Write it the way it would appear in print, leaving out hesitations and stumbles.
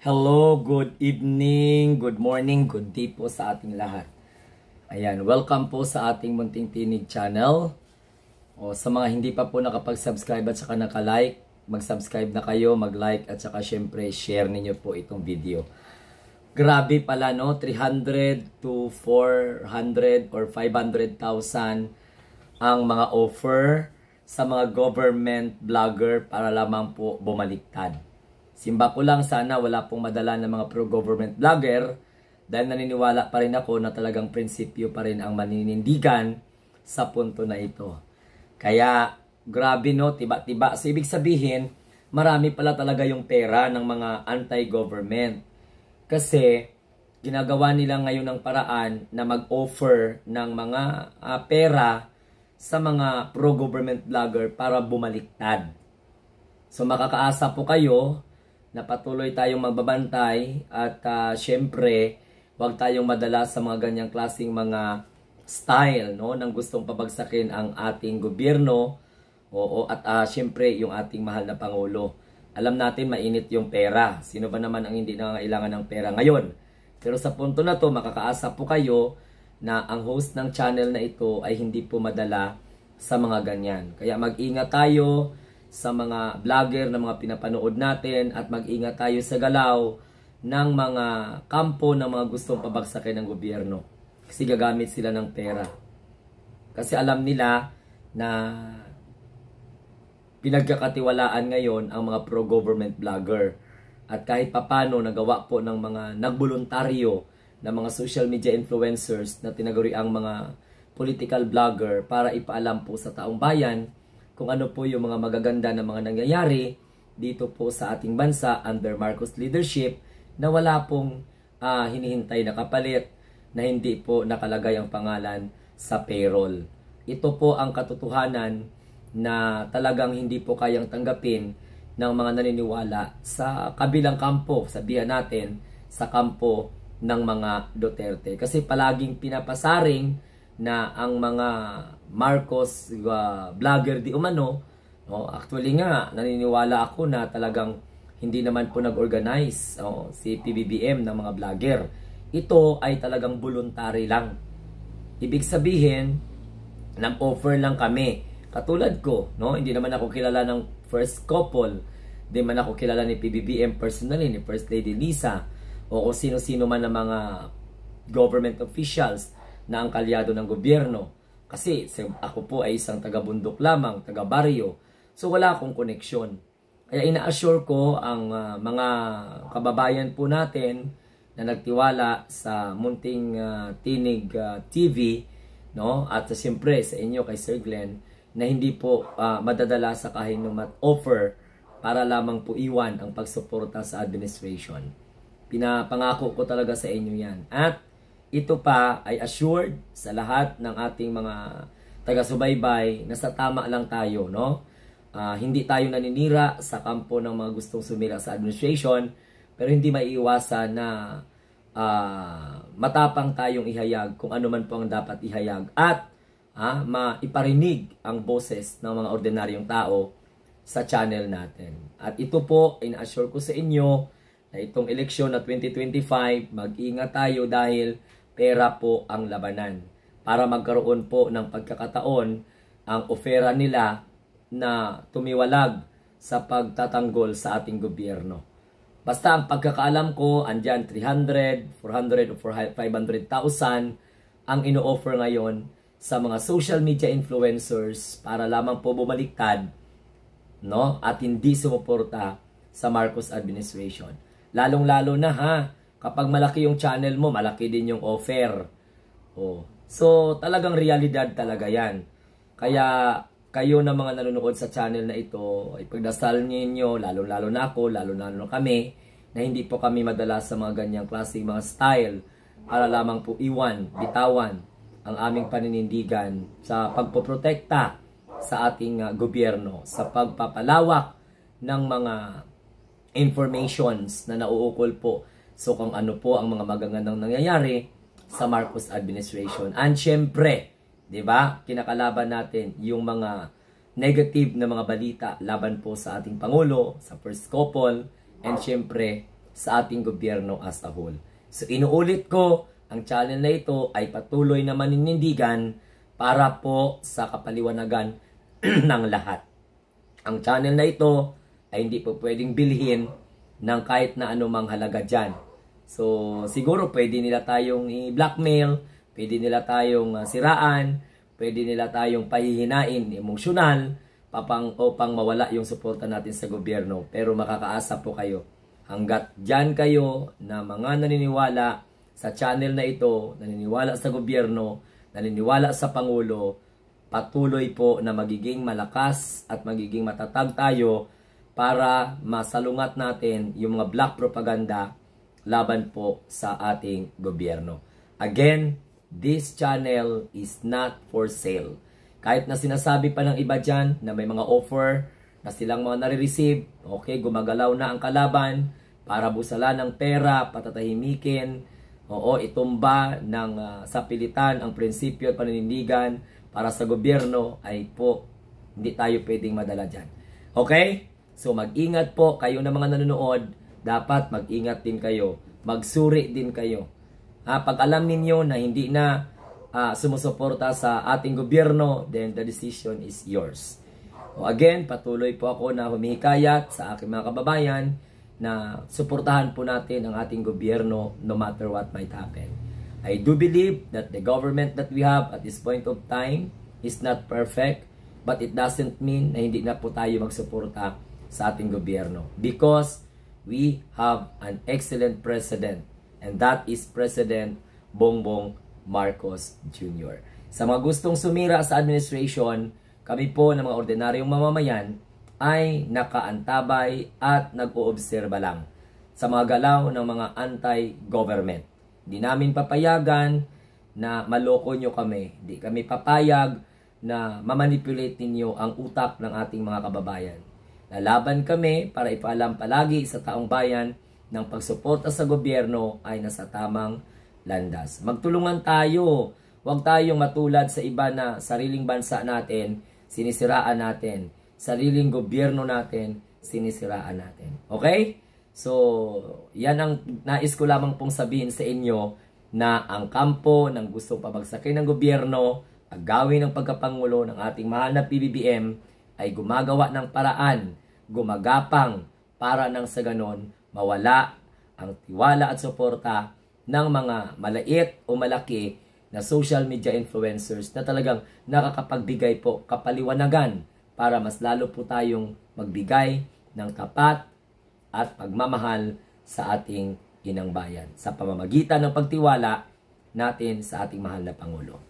Hello, good evening, good morning, good day po sa ating lahat. Ayan, welcome po sa ating Munting Tinig channel. O sa mga hindi pa po nakapag-subscribe at saka naka-like, mag-subscribe na kayo, mag-like at saka syempre share ninyo po itong video. Grabe pala no, 300 to 400 or 500,000 ang mga offer sa mga government vlogger para lamang po bumaliktad. Simba ko lang, sana wala pong madala ng mga pro-government vlogger dahil naniniwala pa rin ako na talagang prinsipyo pa rin ang maninindigan sa punto na ito. Kaya grabe no, tiba-tiba. So ibig sabihin, marami pala talaga yung pera ng mga anti-government. Kasi ginagawa nila ngayon ng paraan na mag-offer ng mga pera sa mga pro-government vlogger para bumaliktad. So makakaasa po kayo na patuloy tayong magbabantay at syempre huwag tayong madala sa mga ganyang klaseng mga style no nang gustong pabagsakin ang ating gobyerno at syempre yung ating mahal na Pangulo. Alam natin mainit yung pera. Sino ba naman ang hindi nangangailangan ng pera ngayon? Pero sa punto na to makakaasa po kayo na ang host ng channel na ito ay hindi po madala sa mga ganyan. Kaya mag-ingat tayo sa mga vlogger na mga pinapanood natin at mag-ingat tayo sa galaw ng mga kampo ng mga gustong pabagsakin ng gobyerno. Kasi gagamit sila ng pera. Kasi alam nila na pinagkakatiwalaan ngayon ang mga pro-government vlogger. At kahit papano nagawa po ng mga nagboluntaryo na mga social media influencers na tinaguri ang mga political vlogger para ipaalam po sa taong bayan kung ano po yung mga magaganda na mga nangyayari dito po sa ating bansa under Marcos leadership na wala pong hinihintay na kapalit na hindi po nakalagay ang pangalan sa payroll. Ito po ang katotohanan na talagang hindi po kayang tanggapin ng mga naniniwala sa kabilang kampo, sabihan natin, sa kampo ng mga Duterte. Kasi palaging pinapasaring na ang mga Marcos vlogger di umano, no, actually nga naniniwala ako na talagang hindi naman po nag-organize si PBBM ng mga vlogger. Ito ay talagang voluntary lang. Ibig sabihin, nag-offer lang kami. Katulad ko, no, hindi naman ako kilala ng first couple, hindi man ako kilala ni PBBM personally, ni First Lady Lisa, o kung sino-sino man ng mga government officials na ang kalyado ng gobyerno. Kasi ako po ay isang taga-bundok lamang, taga-baryo. So wala akong koneksyon. Kaya ina-assure ko ang mga kababayan po natin na nagtiwala sa Munting Tinig TV, no? At siyempre sa inyo kay Sir Glenn, na hindi po madadala sa kahinumat offer para lamang po iwan ang pagsuporta sa administration. Pinapangako ko talaga sa inyo yan. At ito pa ay assured sa lahat ng ating mga taga-subaybay na sa tama lang tayo, no? Hindi tayo naninira sa kampo ng mga gustong sumira sa administration, pero hindi maiiwasan na matapang tayong ihayag kung ano man po ang dapat ihayag at maiparinig ang boses ng mga ordinaryong tao sa channel natin. At ito po, ina-assure ko sa inyo na itong eleksyon na 2025, mag-ingat tayo dahil pera po ang labanan. Para magkaroon po ng pagkakataon ang ofera nila na tumiwalag sa pagtatanggol sa ating gobyerno. Basta ang pagkakaalam ko, andyan 300, 400 o 500,000 ang ino-offer ngayon sa mga social media influencers para lamang po bumaliktad, no? At hindi sumuporta sa Marcos administration. Lalong-lalo na kapag malaki yung channel mo, malaki din yung offer. So, talagang realidad talaga yan. Kaya, kayo na mga nanonood sa channel na ito, ipagdasal ninyo, lalo-lalo na ako, lalo-lalo na kami, na hindi po kami madala sa mga ganyang klaseng mga style para lamang po bitawan ang aming paninindigan sa pagpoprotekta sa ating gobyerno, sa pagpapalawak ng mga informations na nauukol po. So kung ano po ang mga magagandang nangyayari sa Marcos administration. And syempre, 'di ba? Kinakalaban natin yung mga negative na mga balita laban po sa ating Pangulo, sa first couple, and syempre sa ating gobyerno as a whole. So inuulit ko, ang channel na ito ay patuloy na maninindigan para po sa kapaliwanagan ng lahat. Ang channel na ito ay hindi po pwedeng bilhin ng kahit na anumang halaga dyan. So siguro pwede nila tayong i-blackmail, pwede nila tayong siraan, pwede nila tayong pahihinain, emosyonal, upang mawala yung suporta natin sa gobyerno. Pero makakaasa po kayo, hanggat dyan kayo na mga naniniwala sa channel na ito, naniniwala sa gobyerno, naniniwala sa Pangulo, patuloy po na magiging malakas at magiging matatag tayo para masalungat natin yung mga black propaganda laban po sa ating gobyerno. Again, this channel is not for sale. Kahit na sinasabi pa ng iba dyan na may mga offer na silang mga nare-receive, okay, gumagalaw na ang kalaban para busalan ng pera, patatahimikin, oo, itumba ng sapilitan ang prinsipyo at paninindigan para sa gobyerno, ay po hindi tayo pwedeng madala dyan. Okay? So mag-ingat po kayo na mga nanonood, dapat mag-ingat din kayo, magsuri din kayo. Pag alam ninyo na hindi na sumusuporta sa ating gobyerno, then the decision is yours. Again, patuloy po ako na humihikayat sa aking mga kababayan na suportahan po natin ang ating gobyerno no matter what might happen. I do believe that the government that we have at this point of time is not perfect, but it doesn't mean na hindi na po tayo magsuporta sa ating gobyerno, because we have an excellent president, and that is President Bongbong Marcos Jr. Sa mga gustong sumira sa administration, kami po ng mga ordinaryong mamamayan ay nakaantabay at nag-oobserba lang sa mga galaw ng mga anti-government. Hindi namin papayagan na maloko nyo kami. Hindi kami papayag na mamanipulate ninyo ang utak ng ating mga kababayan. Lalaban kami para ipaalam palagi sa taong bayan ng pagsuporta sa gobyerno ay nasa tamang landas. Magtulungan tayo. Huwag tayong matulad sa iba na sariling bansa natin, sinisiraan natin. Sariling gobyerno natin, sinisiraan natin. Okay? So, yan ang nais ko lamang pong sabihin sa inyo, na ang kampo ng gustong pabagsakin ng gobyerno, agawin ng pagkapangulo ng ating mahal na PBBM, ay gumagawa ng paraan, gumagapang para nang sa ganon mawala ang tiwala at suporta ng mga malait o malaki na social media influencers na talagang nakakapagbigay po kapaliwanagan para mas lalo po tayong magbigay ng tapat at pagmamahal sa ating inang bayan sa pamamagitan ng pagtiwala natin sa ating mahal na Pangulo.